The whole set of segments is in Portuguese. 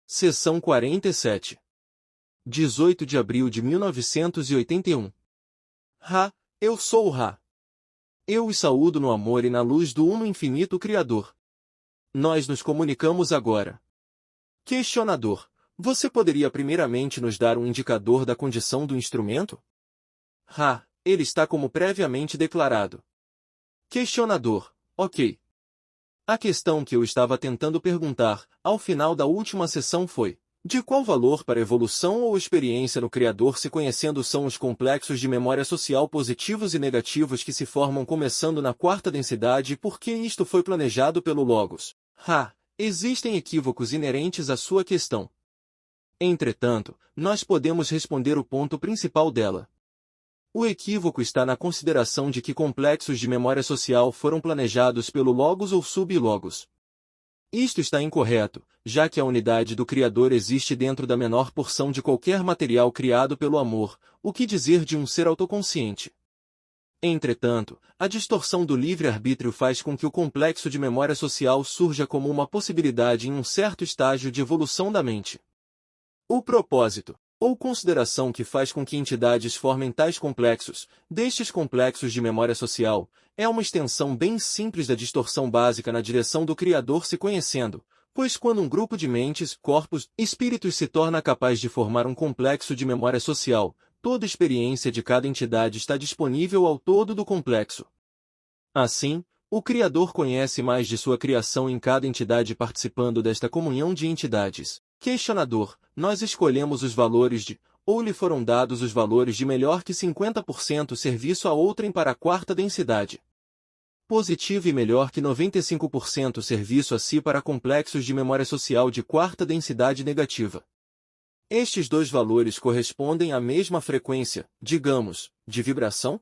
Seção 47. 18 de abril de 1981. Ra, eu sou o Ra. Eu os saúdo no amor e na luz do Uno Infinito Criador. Nós nos comunicamos agora. Questionador, você poderia primeiramente nos dar um indicador da condição do instrumento? Ra, ele está como previamente declarado. Questionador, ok. A questão que eu estava tentando perguntar, ao final da última sessão foi: de qual valor para evolução ou experiência no Criador se conhecendo são os complexos de memória social positivos e negativos que se formam começando na quarta densidade e por que isto foi planejado pelo Logos? Existem equívocos inerentes à sua questão. Entretanto, nós podemos responder o ponto principal dela. O equívoco está na consideração de que complexos de memória social foram planejados pelo Logos ou Sub-Logos. Isto está incorreto, já que a unidade do Criador existe dentro da menor porção de qualquer material criado pelo amor, o que dizer de um ser autoconsciente. Entretanto, a distorção do livre-arbítrio faz com que o complexo de memória social surja como uma possibilidade em um certo estágio de evolução da mente. O propósito, ou consideração que faz com que entidades formem tais complexos, destes complexos de memória social, é uma extensão bem simples da distorção básica na direção do Criador se conhecendo, pois quando um grupo de mentes, corpos, espíritos se torna capaz de formar um complexo de memória social, toda experiência de cada entidade está disponível ao todo do complexo. Assim, o Criador conhece mais de sua criação em cada entidade participando desta comunhão de entidades. Questionador, nós escolhemos os valores de, ou lhe foram dados os valores de melhor que 50% serviço a outrem para a quarta densidade. Positivo e melhor que 95% serviço a si para complexos de memória social de quarta densidade negativa. Estes dois valores correspondem à mesma frequência, digamos, de vibração?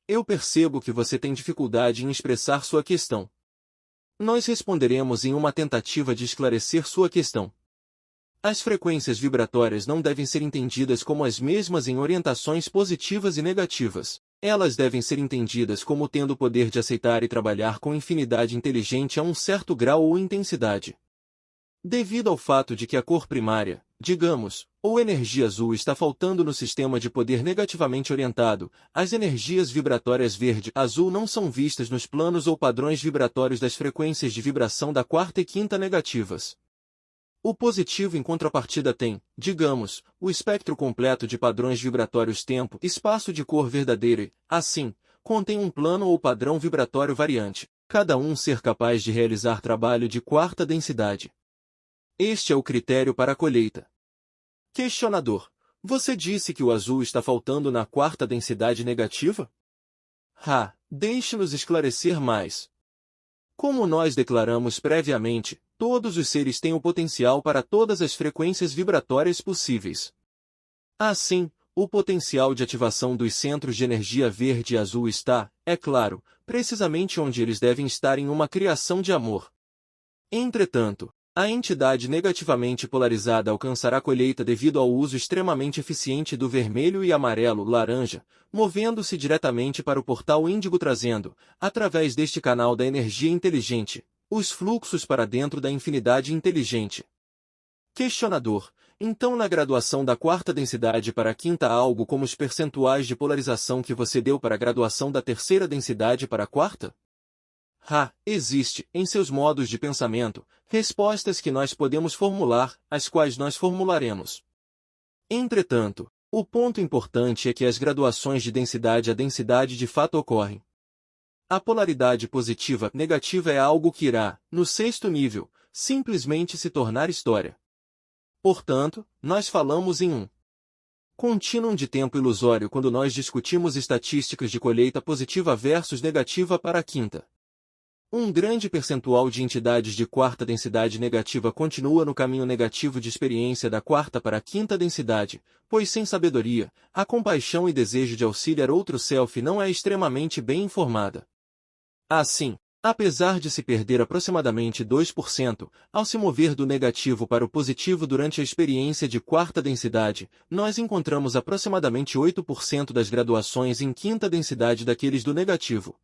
Eu percebo que você tem dificuldade em expressar sua questão. Nós responderemos em uma tentativa de esclarecer sua questão. As frequências vibratórias não devem ser entendidas como as mesmas em orientações positivas e negativas. Elas devem ser entendidas como tendo o poder de aceitar e trabalhar com infinidade inteligente a um certo grau ou intensidade. Devido ao fato de que a cor primária, digamos, ou energia azul está faltando no sistema de poder negativamente orientado, as energias vibratórias verde e azul não são vistas nos planos ou padrões vibratórios das frequências de vibração da quarta e quinta negativas. O positivo em contrapartida tem, digamos, o espectro completo de padrões vibratórios tempo, espaço de cor verdadeira e, assim, contém um plano ou padrão vibratório variante, cada um ser capaz de realizar trabalho de quarta densidade. Este é o critério para a colheita. Questionador, você disse que o azul está faltando na quarta densidade negativa? Deixe-nos esclarecer mais. Como nós declaramos previamente, todos os seres têm o potencial para todas as frequências vibratórias possíveis. Assim, o potencial de ativação dos centros de energia verde e azul está, é claro, precisamente onde eles devem estar em uma criação de amor. Entretanto, a entidade negativamente polarizada alcançará colheita devido ao uso extremamente eficiente do vermelho e amarelo-laranja, movendo-se diretamente para o portal índigo trazendo, através deste canal da energia inteligente, os fluxos para dentro da infinidade inteligente. Questionador, então na graduação da quarta densidade para a quinta há algo como os percentuais de polarização que você deu para a graduação da terceira densidade para a quarta? Existe, em seus modos de pensamento, respostas que nós podemos formular, as quais nós formularemos. Entretanto, o ponto importante é que as graduações de densidade a densidade de fato ocorrem. A polaridade positiva-negativa é algo que irá, no sexto nível, simplesmente se tornar história. Portanto, nós falamos em um contínuo de tempo ilusório quando nós discutimos estatísticas de colheita positiva versus negativa para a quinta. Um grande percentual de entidades de quarta densidade negativa continua no caminho negativo de experiência da quarta para a quinta densidade, pois sem sabedoria, a compaixão e desejo de auxiliar outro self não é extremamente bem informada. Assim, apesar de se perder aproximadamente 2%, ao se mover do negativo para o positivo durante a experiência de quarta densidade, nós encontramos aproximadamente 8% das graduações em quinta densidade daqueles do negativo.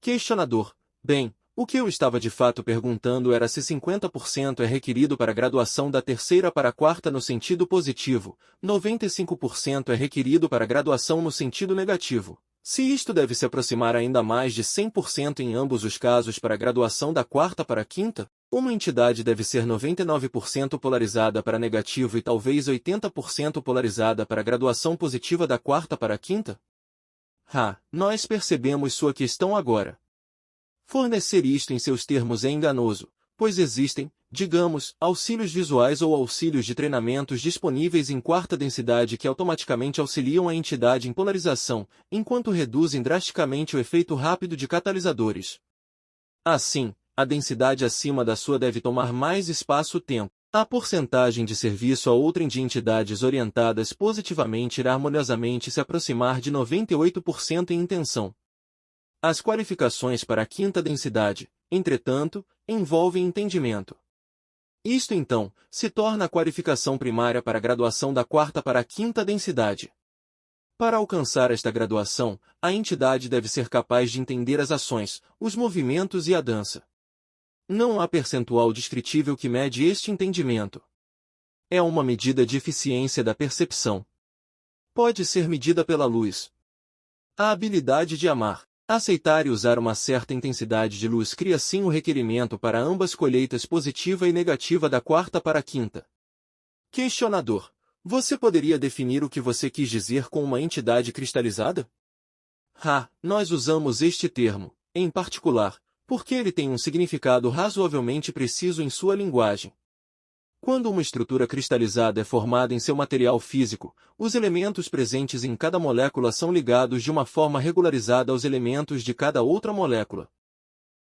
Questionador. Bem, O que eu estava de fato perguntando era se 50% é requerido para a graduação da terceira para a quarta no sentido positivo, 95% é requerido para a graduação no sentido negativo. Se isto deve se aproximar ainda mais de 100% em ambos os casos para a graduação da quarta para a quinta, uma entidade deve ser 99% polarizada para negativo e talvez 80% polarizada para a graduação positiva da quarta para a quinta? Nós percebemos sua questão agora. Fornecer isto em seus termos é enganoso, pois existem, digamos, auxílios visuais ou auxílios de treinamentos disponíveis em quarta densidade que automaticamente auxiliam a entidade em polarização, enquanto reduzem drasticamente o efeito rápido de catalisadores. Assim, a densidade acima da sua deve tomar mais espaço-tempo. A porcentagem de serviço a outrem de entidades orientadas positivamente irá harmoniosamente se aproximar de 98% em intenção. As qualificações para a quinta densidade, entretanto, envolvem entendimento. Isto então, se torna a qualificação primária para a graduação da quarta para a quinta densidade. Para alcançar esta graduação, a entidade deve ser capaz de entender as ações, os movimentos e a dança. Não há percentual descritível que mede este entendimento. É uma medida de eficiência da percepção. Pode ser medida pela luz. A habilidade de amar, aceitar e usar uma certa intensidade de luz cria sim o requerimento para ambas colheitas positiva e negativa da quarta para a quinta. Questionador: você poderia definir o que você quis dizer com uma entidade cristalizada? Nós usamos este termo, em particular, porque ele tem um significado razoavelmente preciso em sua linguagem. Quando uma estrutura cristalizada é formada em seu material físico, os elementos presentes em cada molécula são ligados de uma forma regularizada aos elementos de cada outra molécula.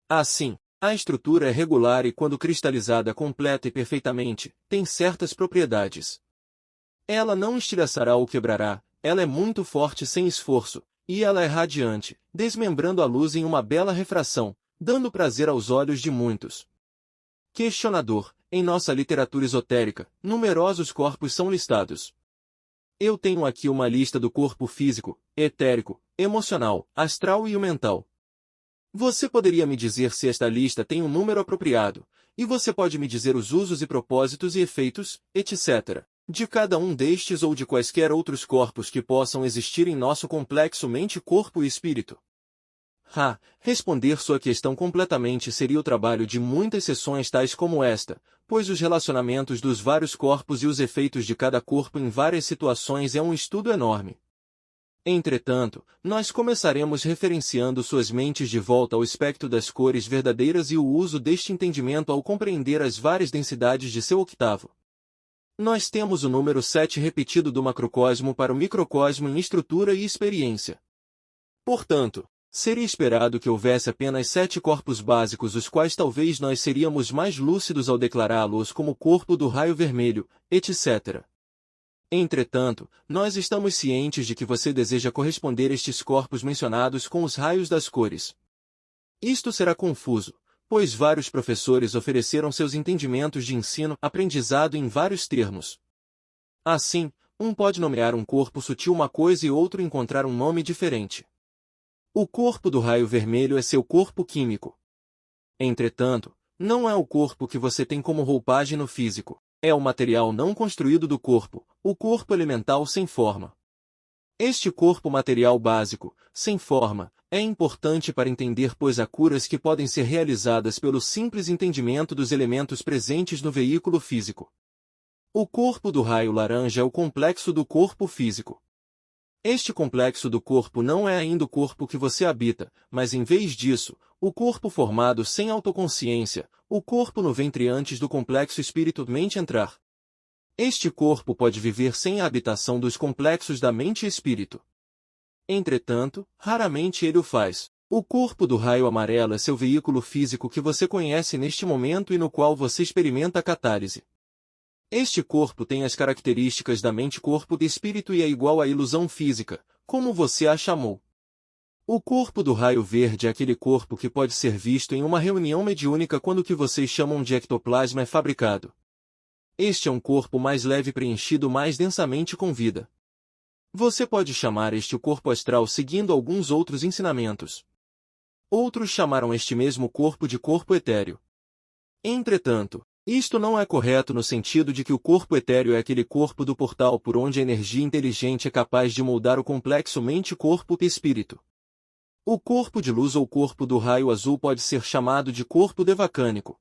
Assim, a estrutura é regular e, quando cristalizada completa e perfeitamente, tem certas propriedades. Ela não estilhaçará ou quebrará, ela é muito forte sem esforço, e ela é radiante, desmembrando a luz em uma bela refração, dando prazer aos olhos de muitos. Questionador: em nossa literatura esotérica, numerosos corpos são listados. Eu tenho aqui uma lista do corpo físico, etérico, emocional, astral e o mental. Você poderia me dizer se esta lista tem um número apropriado, e você pode me dizer os usos e propósitos e efeitos, etc., de cada um destes ou de quaisquer outros corpos que possam existir em nosso complexo mente, corpo e espírito? Responder sua questão completamente seria o trabalho de muitas sessões tais como esta, pois os relacionamentos dos vários corpos e os efeitos de cada corpo em várias situações é um estudo enorme. Entretanto, nós começaremos referenciando suas mentes de volta ao espectro das cores verdadeiras e o uso deste entendimento ao compreender as várias densidades de seu octavo. Nós temos o número 7 repetido do macrocosmo para o microcosmo em estrutura e experiência. Portanto, seria esperado que houvesse apenas 7 corpos básicos, os quais talvez nós seríamos mais lúcidos ao declará-los como corpo do raio vermelho, etc. Entretanto, nós estamos cientes de que você deseja corresponder estes corpos mencionados com os raios das cores. Isto será confuso, pois vários professores ofereceram seus entendimentos de ensino-aprendizado em vários termos. Assim, um pode nomear um corpo sutil uma coisa e outro encontrar um nome diferente. O corpo do raio vermelho é seu corpo químico. Entretanto, não é o corpo que você tem como roupagem no físico, é o material não construído do corpo, o corpo elemental sem forma. Este corpo material básico, sem forma, é importante para entender, pois há curas que podem ser realizadas pelo simples entendimento dos elementos presentes no veículo físico. O corpo do raio laranja é o complexo do corpo físico. Este complexo do corpo não é ainda o corpo que você habita, mas em vez disso, o corpo formado sem autoconsciência, o corpo no ventre antes do complexo espírito-mente entrar. Este corpo pode viver sem a habitação dos complexos da mente e espírito. Entretanto, raramente ele o faz. O corpo do raio amarelo é seu veículo físico que você conhece neste momento e no qual você experimenta a catálise. Este corpo tem as características da mente-corpo de espírito e é igual à ilusão física, como você a chamou. O corpo do raio verde é aquele corpo que pode ser visto em uma reunião mediúnica quando o que vocês chamam de ectoplasma é fabricado. Este é um corpo mais leve preenchido mais densamente com vida. Você pode chamar este o corpo astral seguindo alguns outros ensinamentos. Outros chamaram este mesmo corpo de corpo etéreo. Entretanto, isto não é correto no sentido de que o corpo etéreo é aquele corpo do portal por onde a energia inteligente é capaz de moldar o complexo mente-corpo-espírito. O corpo de luz ou corpo do raio azul pode ser chamado de corpo devacânico.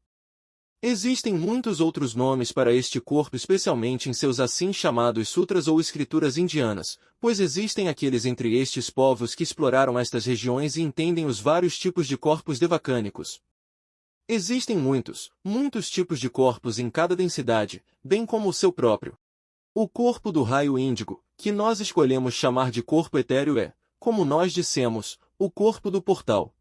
Existem muitos outros nomes para este corpo, especialmente em seus assim chamados sutras ou escrituras indianas, pois existem aqueles entre estes povos que exploraram estas regiões e entendem os vários tipos de corpos devacânicos. Existem muitos tipos de corpos em cada densidade, bem como o seu próprio. O corpo do raio índigo, que nós escolhemos chamar de corpo etéreo é, como nós dissemos, o corpo do portal.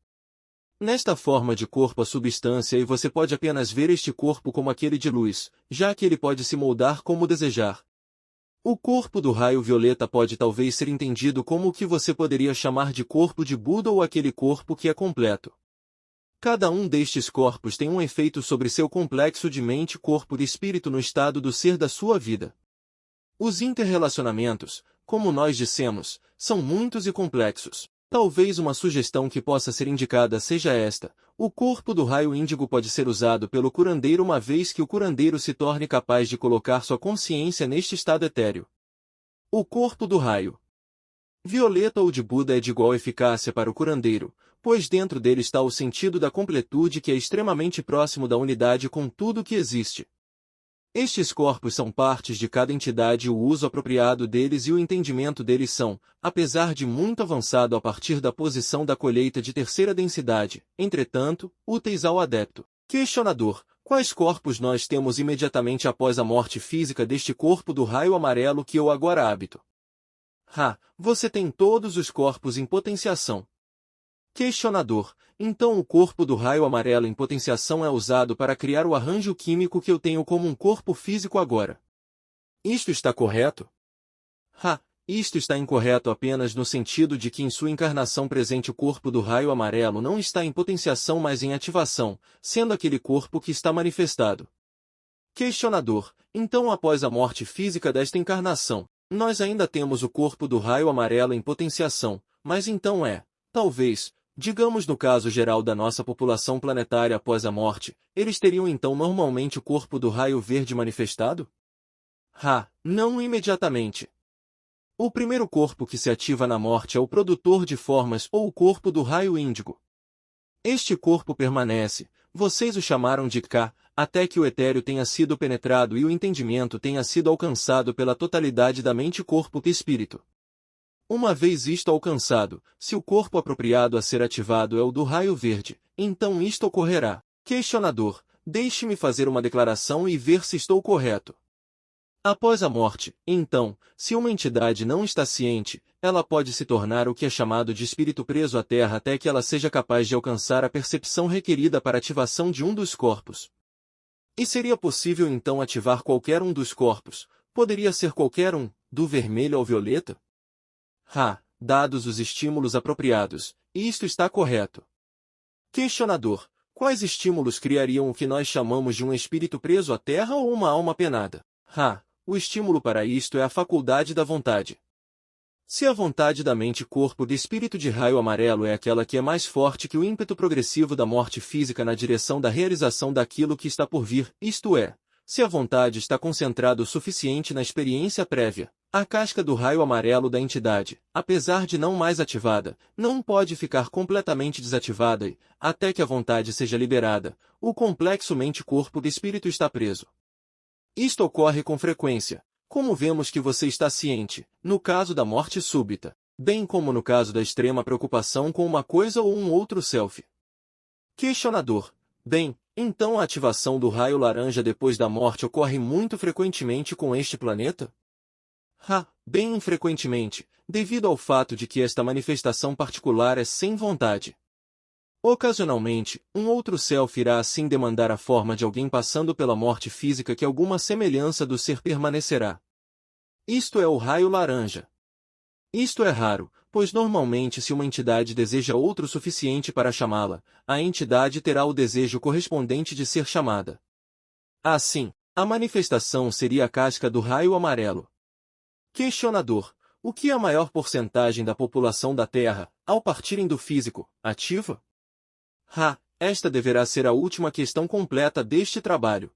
Nesta forma de corpo a substância e você pode apenas ver este corpo como aquele de luz, já que ele pode se moldar como desejar. O corpo do raio violeta pode talvez ser entendido como o que você poderia chamar de corpo de Buda ou aquele corpo que é completo. Cada um destes corpos tem um efeito sobre seu complexo de mente, corpo e espírito no estado do ser da sua vida. Os interrelacionamentos, como nós dissemos, são muitos e complexos. Talvez uma sugestão que possa ser indicada seja esta: o corpo do raio índigo pode ser usado pelo curandeiro uma vez que o curandeiro se torne capaz de colocar sua consciência neste estado etéreo. O corpo do raio violeta ou de Buda é de igual eficácia para o curandeiro, pois dentro dele está o sentido da completude que é extremamente próximo da unidade com tudo que existe. Estes corpos são partes de cada entidade e o uso apropriado deles e o entendimento deles são, apesar de muito avançado a partir da posição da colheita de terceira densidade, entretanto, úteis ao adepto. Questionador: quais corpos nós temos imediatamente após a morte física deste corpo do raio amarelo que eu agora habito? Você tem todos os corpos em potenciação. Questionador: então o corpo do raio amarelo em potenciação é usado para criar o arranjo químico que eu tenho como um corpo físico agora. Isto está correto? Isto está incorreto apenas no sentido de que em sua encarnação presente o corpo do raio amarelo não está em potenciação mas em ativação, sendo aquele corpo que está manifestado. Questionador: então após a morte física desta encarnação, nós ainda temos o corpo do raio amarelo em potenciação, mas então talvez, digamos no caso geral da nossa população planetária após a morte, eles teriam então normalmente o corpo do raio verde manifestado? Não imediatamente. O primeiro corpo que se ativa na morte é o produtor de formas ou o corpo do raio índigo. Este corpo permanece, vocês o chamaram de K, até que o etéreo tenha sido penetrado e o entendimento tenha sido alcançado pela totalidade da mente, corpo e espírito. Uma vez isto alcançado, se o corpo apropriado a ser ativado é o do raio verde, então isto ocorrerá. Questionador: deixe-me fazer uma declaração e ver se estou correto. Após a morte, então, se uma entidade não está ciente, ela pode se tornar o que é chamado de espírito preso à Terra até que ela seja capaz de alcançar a percepção requerida para a ativação de um dos corpos. E seria possível então ativar qualquer um dos corpos? Poderia ser qualquer um, do vermelho ao violeta? Dados os estímulos apropriados, isto está correto. Questionador: quais estímulos criariam o que nós chamamos de um espírito preso à Terra ou uma alma penada? O estímulo para isto é a faculdade da vontade. Se a vontade da mente, corpo de espírito de raio amarelo é aquela que é mais forte que o ímpeto progressivo da morte física na direção da realização daquilo que está por vir, isto é, se a vontade está concentrada o suficiente na experiência prévia, a casca do raio amarelo da entidade, apesar de não mais ativada, não pode ficar completamente desativada e, até que a vontade seja liberada, o complexo mente-corpo de espírito está preso. Isto ocorre com frequência, como vemos que você está ciente, no caso da morte súbita, bem como no caso da extrema preocupação com uma coisa ou um outro self. Questionador: bem, então a ativação do raio laranja depois da morte ocorre muito frequentemente com este planeta? Bem infrequentemente, devido ao fato de que esta manifestação particular é sem vontade. Ocasionalmente, um outro self irá assim demandar a forma de alguém passando pela morte física que alguma semelhança do ser permanecerá. Isto é o raio laranja. Isto é raro, pois normalmente se uma entidade deseja outro suficiente para chamá-la, a entidade terá o desejo correspondente de ser chamada. Assim, a manifestação seria a casca do raio amarelo. Questionador: o que a maior porcentagem da população da Terra, ao partirem do físico, ativa? Esta deverá ser a última questão completa deste trabalho.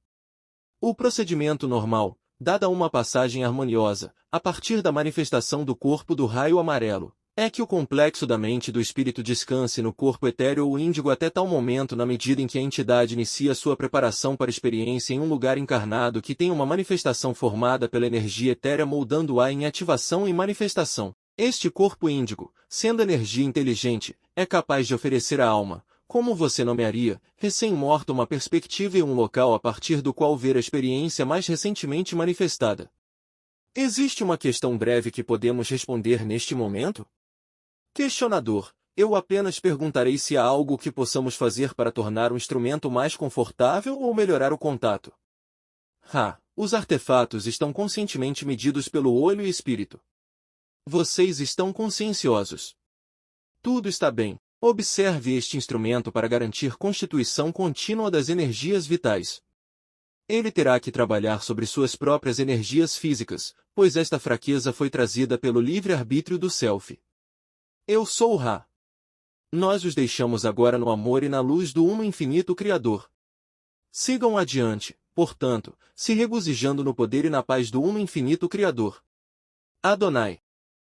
O procedimento normal, dada uma passagem harmoniosa, a partir da manifestação do corpo do raio amarelo, é que o complexo da mente e do espírito descanse no corpo etéreo ou índigo até tal momento na medida em que a entidade inicia sua preparação para a experiência em um lugar encarnado que tem uma manifestação formada pela energia etérea moldando-a em ativação e manifestação. Este corpo índigo, sendo energia inteligente, é capaz de oferecer à alma, como você nomearia, recém-morta uma perspectiva e um local a partir do qual ver a experiência mais recentemente manifestada. Existe uma questão breve que podemos responder neste momento? Questionador, eu apenas perguntarei se há algo que possamos fazer para tornar o instrumento mais confortável ou melhorar o contato. Os artefatos estão conscientemente medidos pelo olho e espírito. Vocês estão conscienciosos. Tudo está bem. Observe este instrumento para garantir constituição contínua das energias vitais. Ele terá que trabalhar sobre suas próprias energias físicas, pois esta fraqueza foi trazida pelo livre-arbítrio do Self. Eu sou o Ra. Nós os deixamos agora no amor e na luz do Uno Infinito Criador. Sigam adiante, portanto, se regozijando no poder e na paz do Uno Infinito Criador. Adonai.